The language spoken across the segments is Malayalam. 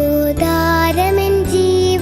സ്നേഹോദാരമൻ ജീവ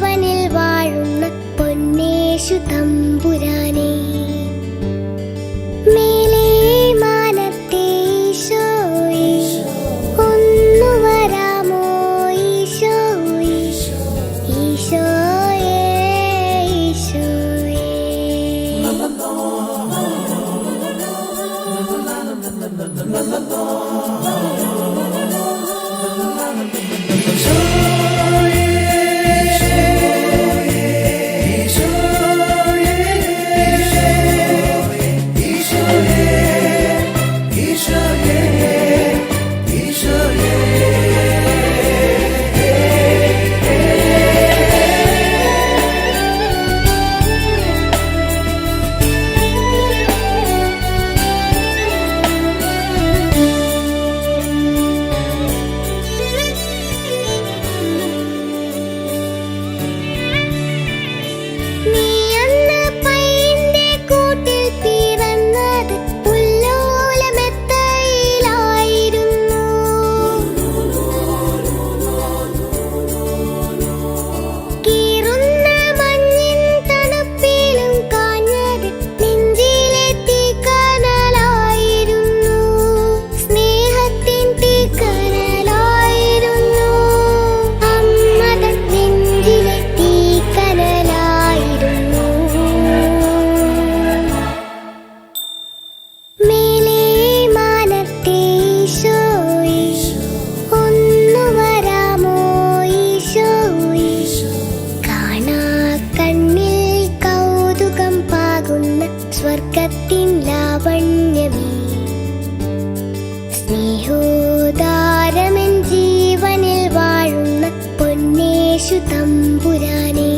യേശു തമ്പുരാനേ.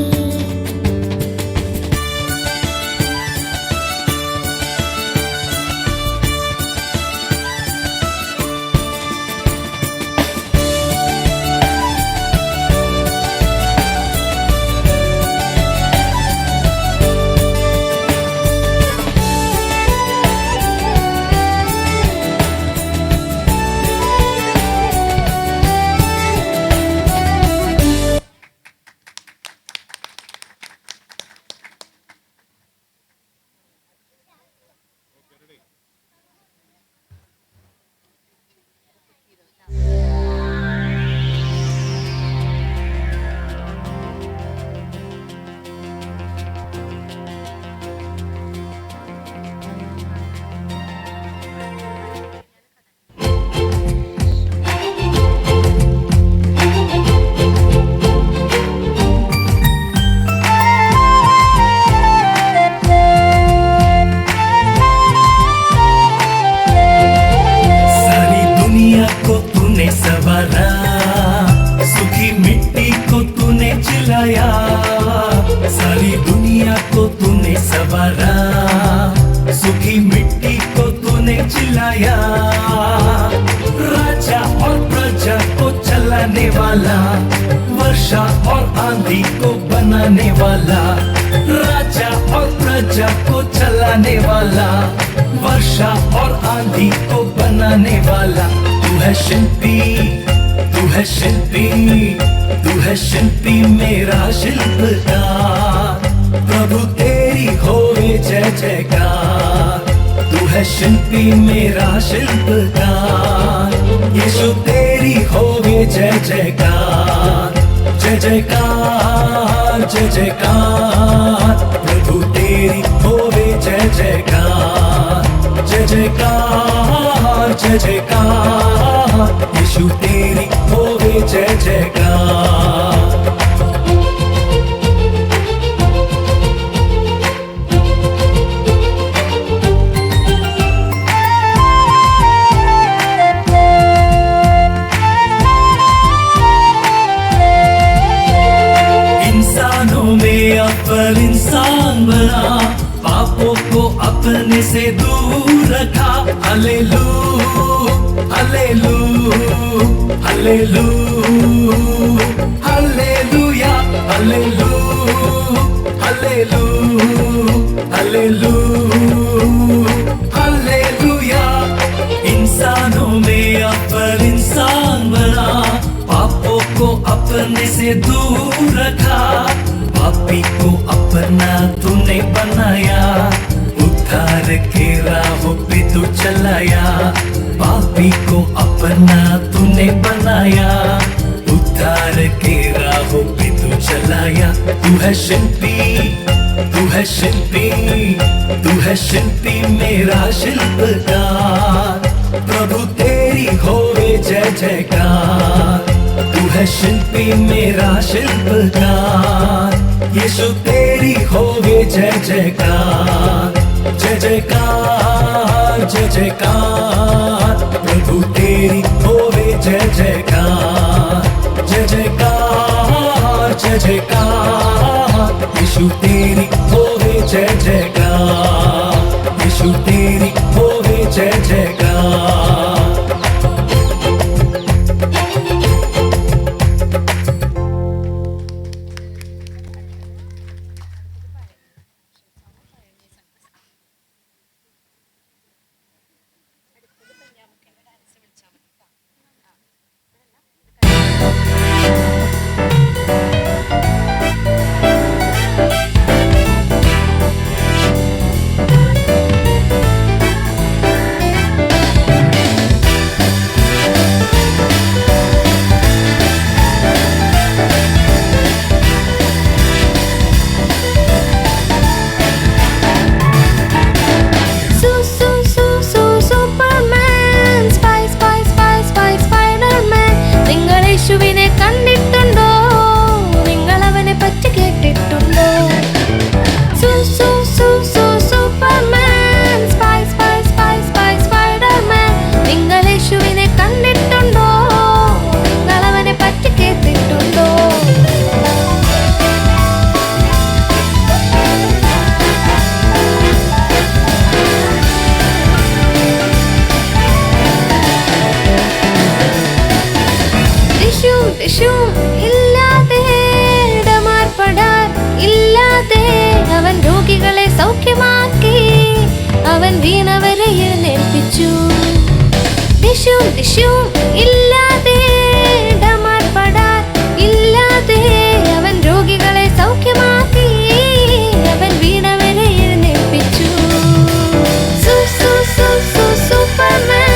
सुखी मिट्टी को तूने चिल्लाया, सारी दुनिया को तूने संवारा, सुखी मिट्टी को तूने चिल्लाया। राजा और प्रजा को चलाने वाला, वर्षा और आंधी को बनाने वाला, राजा और प्रजा को चलाने वाला, वर्षा और आंधी को बनाने वाला। तू है शिल्पी, तू है शिल्पी, तू है शिल्पी मेरा शिल्पकार, प्रभु तेरी होए जय जयकार। तू है शिल्पी मेरा शिल्पकार, यीशु तेरी होए जय जयकार, जय जयकार जय जयकार। प्रभु तेरी होए जय जयकार, जय जयकार जय जयकार। यीशु तेरी होवे जय जयकार। इंसानों में अव्वल इंसान बना, पापों को अपने से दूर रखा। Hallelujah hallelujah hallelujah hallelujah hallelujah hallelujah hallelujah. इंसानों में अव्वल इंसान बना, पापों को अपने से दूर रखा। पापी को अपना तूने बनाया, उद्धार के राहों पे तू चलाया। पापी को अपना तूने बनाया, उद्धार के राहों पे तू चलाया। तू है शिल्पी, तू है शिल्पी, तू है शिल्पी मेरा शिल्पकार, प्रभु तेरी होए जय जयकार। तू है शिल्पी मेरा शिल्पकार, यीशु तेरी होवे जय जयकार, जय जयकार जय जयकार। प्रभु तेरी होवे जय जयकार, जय जयकार जय जयकार। यीशु तेरी होवे जय जयकार, यीशु तेरी होवे जय जयकार। ടിഷും ഇല്ലാതെ ഡമാർപടാർ ഇല്ലാതെ അവൻ രോഗികളെ സൗഖ്യമാക്കി അവൻ വീണവരെ എഴുന്നേൽപ്പിച്ചു ടിഷും ടിഷും ഇല്ലാതെ ഡമാർപടാർ ഇല്ലാതെ അവൻ രോഗികളെ സൗഖ്യമാക്കി അവൻ വീണവരെ എഴുന്നേൽപ്പിച്ചു സു സു സു സു Superman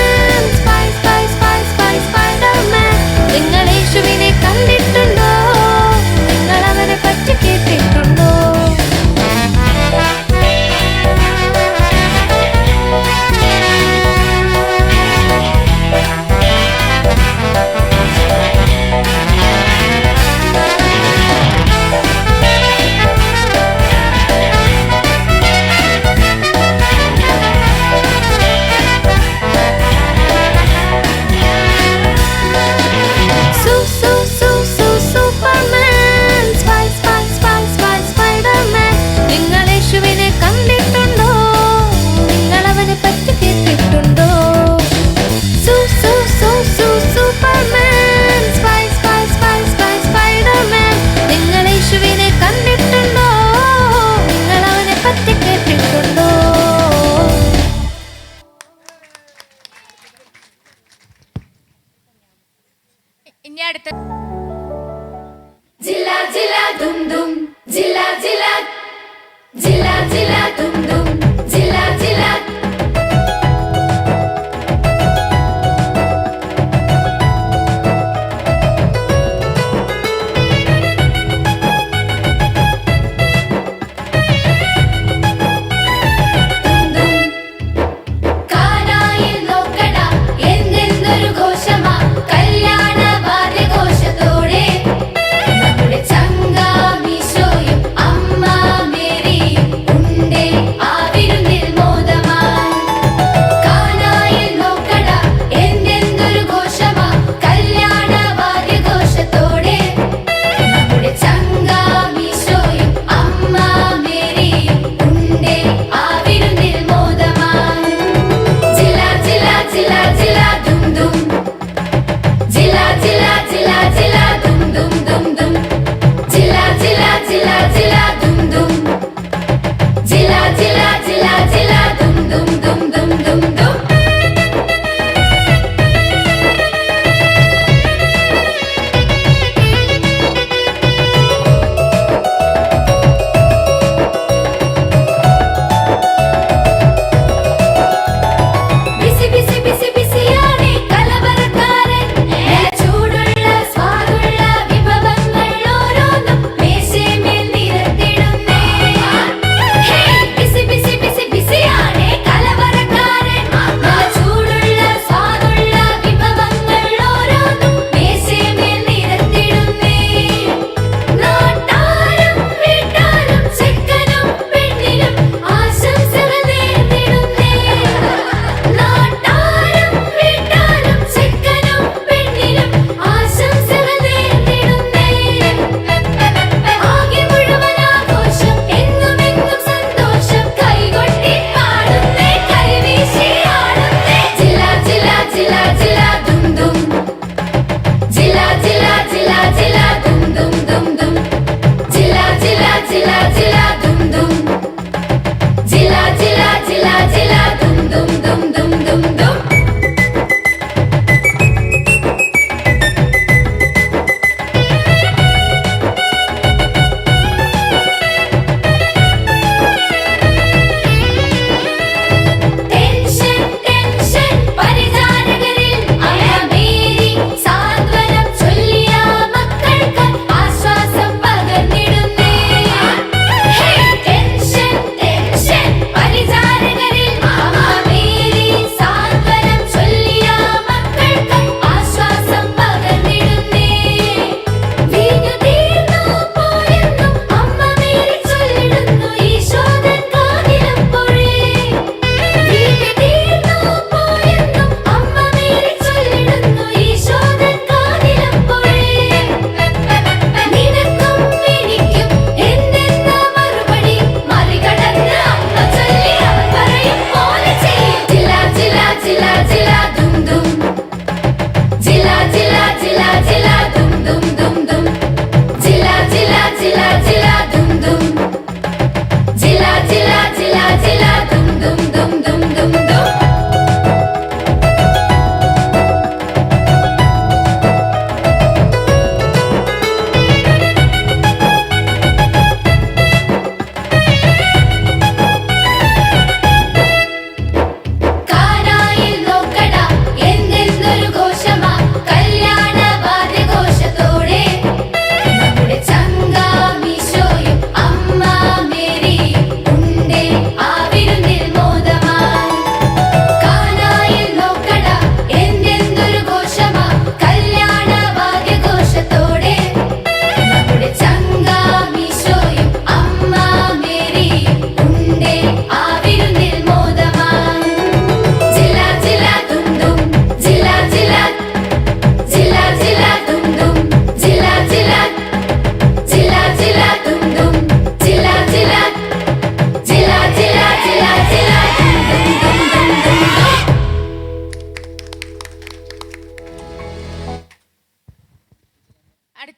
spy spy spy spy Spiderman നിങ്ങൾ യേശുവിനെ കണ്ടിട്ടുണ്ടോ നിങ്ങൾ അവനെ പറ്റി കേട്ടിട്ടുണ്ടോ സു സു സു സു Superman spy spy spy spy Spiderman നിങ്ങൾ യേശുവിനെ കണ്ടിട്ടുണ്ടോ നിങ്ങൾ അവനെ പറ്റി കേട്ടിട്ടുണ്ടോ സു സു സു സു Superman spy spy spy spy Spiderman നിങ്ങൾ യേശുവിനെ കണ്ടിട്ടുണ്ടോ നിങ്ങൾ അവനെ പറ്റി കേട്ടിട്ടുണ്ടോ ഇനി അടുത്ത ജില്ല ജില്ല ദും ദും ജില്ല ജില്ല ജില്ല ജില്ല ദും ദും ജില്ല ജില്ല കാനായിൽ നോക്കട എന്തെന്നൊരു ഘോഷമാ കല്യാണ വാദ്യഘോഷത്തോടെ നമ്മുടെ ചങ്കാമീശോയും അമ്മ മേരിയും ഉണ്ടേ ആ വിരുന്നിൽ മോദമായി കാനായിൽ നോക്കട എന്തെന്നൊരു ഘോഷമാ കല്യാണ വാദ്യഘോഷത്തോടെ നമ്മുടെ ചങ്കാമീശോയും അമ്മ മേരിയും ഉണ്ടേ ആ വിരുന്നിൽ മോദമായി ജില്ല ജില്ല ജില്ല ജില്ല ദും ദും ജില്ല ജില്ല ജില്ല ജില്ല ദും ദും ദും ദും ജില്ല ജില്ല ജില്ല ജില്ല ദും ദും ജില്ല ജില്ല ജില്ല ജില്ല dum dum dum dum dum dum busy busy busy ബിസിയാണ് കലവറക്കാരൻ ചൂടുള്ള സ്വാദുള്ള വിഭവങ്ങൾ ഓരോന്നും മേശമേൽ നിരത്തിടുന്നേ ബിസി ബിസി ബിസി ബിസിയാണ് കലവറക്കാരൻ ചൂടുള്ള സ്വാദുള്ള വിഭവങ്ങൾ ഓരോന്നും മേശമേൽ നിരത്തിടുന്നേ നാട്ടാരും വീട്ടാരും ചെക്കനും പെണ്ണിനും ആശംസകൾ നേർന്നിടുന്നേ നാട്ടാരും വീട്ടാരും ചെക്കനും പെണ്ണിനും ആശംസകൾ നേർന്നിടുന്നേ ആകെ മുഴുവൻ ആഘോഷം എങ്ങുമെങ്ങും സന്തോഷം കൈകൊട്ടി പാടുന്നേ കൈവീശി ആടുന്നേ ജില്ല ജില്ല ജില്ല ജില്ല ദും ദും ജില്ല ജില്ല ജില്ല ജില്ല ദും ദും ദും ദും ജില്ല ജില്ല ജില്ല ജില്ല ദും ദും ജില്ല ജില്ല ജില്ല ജില്ല ദും ദും ദും ദും ദും ദും ടെൻഷൻ ടെൻഷൻ പരിചാരകരിൽ അമ്മ മേരി സാന്ത്വനം ചൊല്ലിയ മക്കളെ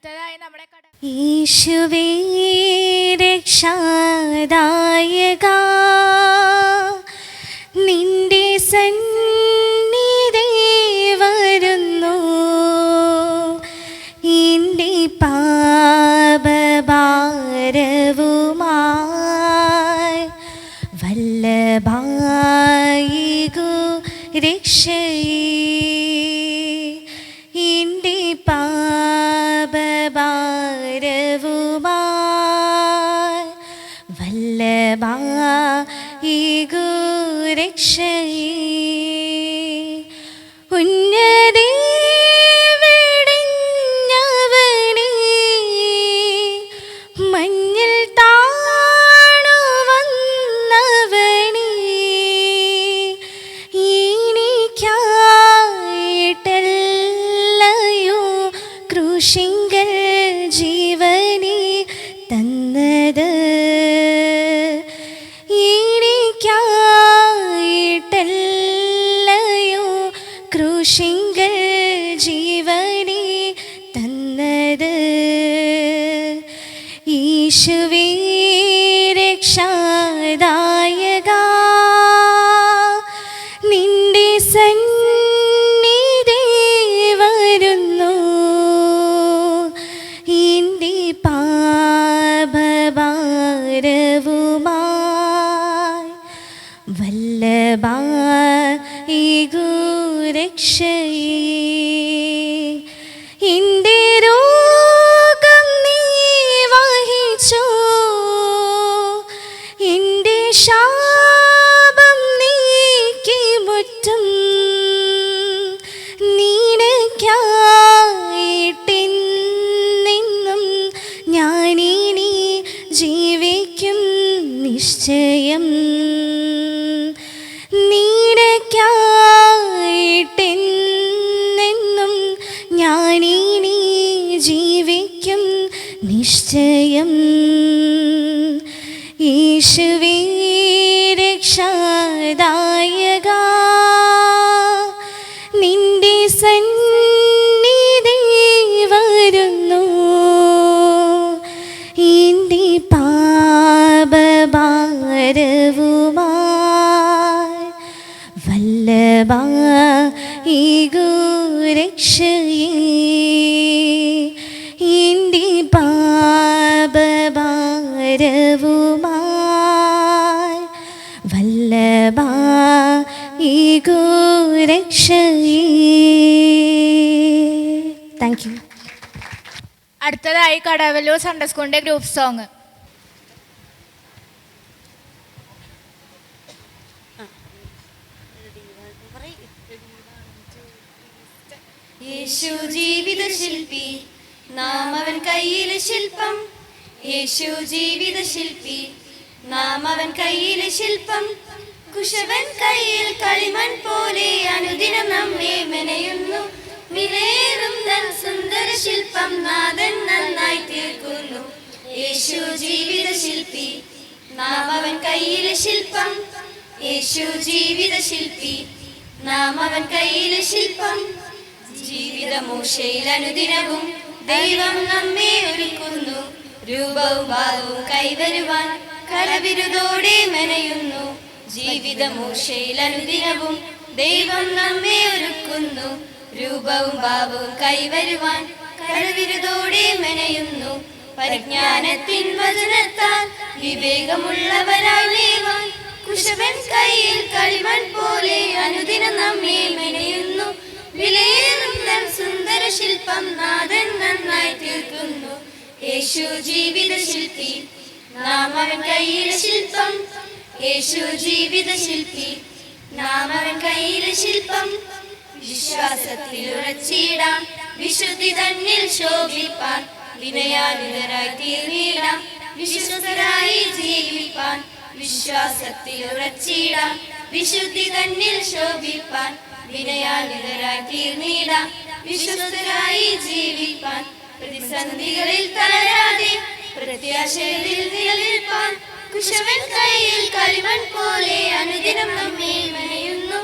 അടുത്തതായി നമ്മുടെ യേശുവേ രക്ഷാദായക നിന്റെ സന്നിധി വരുന്നു എൻ്റെ പാപഭാരവുമായി വല്ലഭായികു രക്ഷയേ എൻ്റെ പാപഭാരവുമായി വല്ലഭായികു രക്ഷയേ ഉന്നതേ വെടിഞ്ഞവനേ മഞ്ഞിൽ താണു വന്നവനേ എനിക്കായിട്ടല്ലയോ ക്രൂശിങ്കൽ ജീവനെ തന്നത് എനിക്കായിട്ടല്ലയോ ക്രൂശിങ്കൽ ജീവനെ തന്നത് യേശുവേ രക്ഷാദായക നിന്റെ സന്നിധി വരുന്നു എൻ്റെ പാപഭാരവുമായി വല്ലഭായികു രക്ഷയേ എൻ്റെ രോഗം നീ വഹിച്ചു എൻ്റെ ശാപം നീക്കി മുറ്റും നിനക്കായിട്ടെന്നും ഞാനിനി ജീവിക്കും നിശ്ചയം നിനക്കായിട്ടെന്നും ഞാനിനി ജീവിക്കും നിശ്ചയം യേശുവേ രക്ഷാദായക നിന്റെ സന്നിധി വരുന്നു എൻ്റെ പാപഭാരവുമായി വല്ലഭായികു രക്ഷയേ എൻ്റെ പാപഭാരവുമായി വല്ലഭായികു രക്ഷയേ. Thank you. അടുത്തതായി കടവല്ലൂർ സൺഡേ സ്കൂളിന്റെ ഗ്രൂപ്പ് സോങ്. യേശു ജീവിത ശില്പി നാം അവൻ കയ്യിലെ ശില്പം യേശു ജീവിത ശില്പി നാം അവൻ കയ്യിലെ ശില്പം കുശവൻ കയ്യിൽ കളിമൺ പോലെ അനുദിനം നമ്മെ മെനയുന്നു വിലയേറും തൻ സുന്ദര ശില്പം നാഥൻ നന്നായി തീർക്കുന്നു യേശു ജീവിത ശില്പി നാം അവൻ കയ്യിലെ ശില്പം യേശു ജീവിത ശില്പി നാം അവൻ കയ്യിലെ ശില്പം ജീവിതമൂശയിൽ അനുദിനവും ദൈവം നമ്മെ ഒരുക്കുന്നു രൂപവും ഭാവവും കൈവരുവാൻ കരവിരുതോടെ മെനയുന്നു ജീവിതമൂശയിൽ അനുദിനവും ദൈവം നമ്മെ ഒരുക്കുന്നു രൂപവും ഭാവവും കൈവരുവാൻ കരവിരുതോടെ മെനയുന്നു പരിജ്ഞാനത്തിൻ വചനത്താൽ വിവേകമുള്ളവരായി നീവാൻ കുശവൻ കയ്യിൽ കളിമൺ പോലെ അനുദിനം നമ്മെ മെനയുന്നു വിലയേറും തൻ സുന്ദര ശില്പം നാഥൻ നന്നായി തീർക്കുന്നു യേശു ജീവിത ശില്പി നാം അവൻ കയ്യിലെ ശില്പം യേശു ജീവിത ശില്പി നാം അവൻ കയ്യിലെ ശില്പം വിശ്വാസത്തിൽ ഉറച്ചിടാം വിശുദ്ധി തന്നിൽ ശോഭിപ്പാൻ വിനയാനിതരായി തീർന്നിടാം വിശ്വസ്തരായി ജീവിപ്പാൻ വിശ്വാസത്തിൽ ഉറച്ചിടാം വിശുദ്ധി തന്നിൽ ശോഭിപ്പാൻ വിനയാനിതരായി തീർന്നിടാം വിശ്വസ്തരായി ജീവിപ്പാൻ പ്രതിസന്ധികളിൽ തളരാതെ പ്രത്യാശയിൽ നിലനിൽപ്പാൻ കുശവൻ കയ്യിൽ കളിമൺ പോലെ അനുദിനം നമ്മെ മെനയുന്നു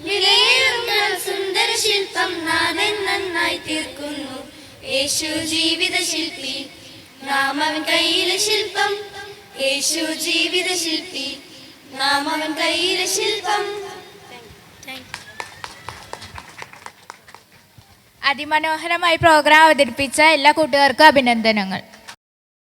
വിലയേറും സുന്ദര ശില്പം നാഥൻ നന്നായി തീർക്കുന്നു യേശു ജീവിത ശില്പി, നാം അവൻ കയ്യിലെ ശില്പം. യേശു ജീവിത ശില്പി, നാം അവൻ കയ്യിലെ ശില്പം. അതിമനോഹരമായി പ്രോഗ്രാം അവതരിപ്പിച്ച എല്ലാ കൂട്ടുകാർക്കും അഭിനന്ദനങ്ങൾ.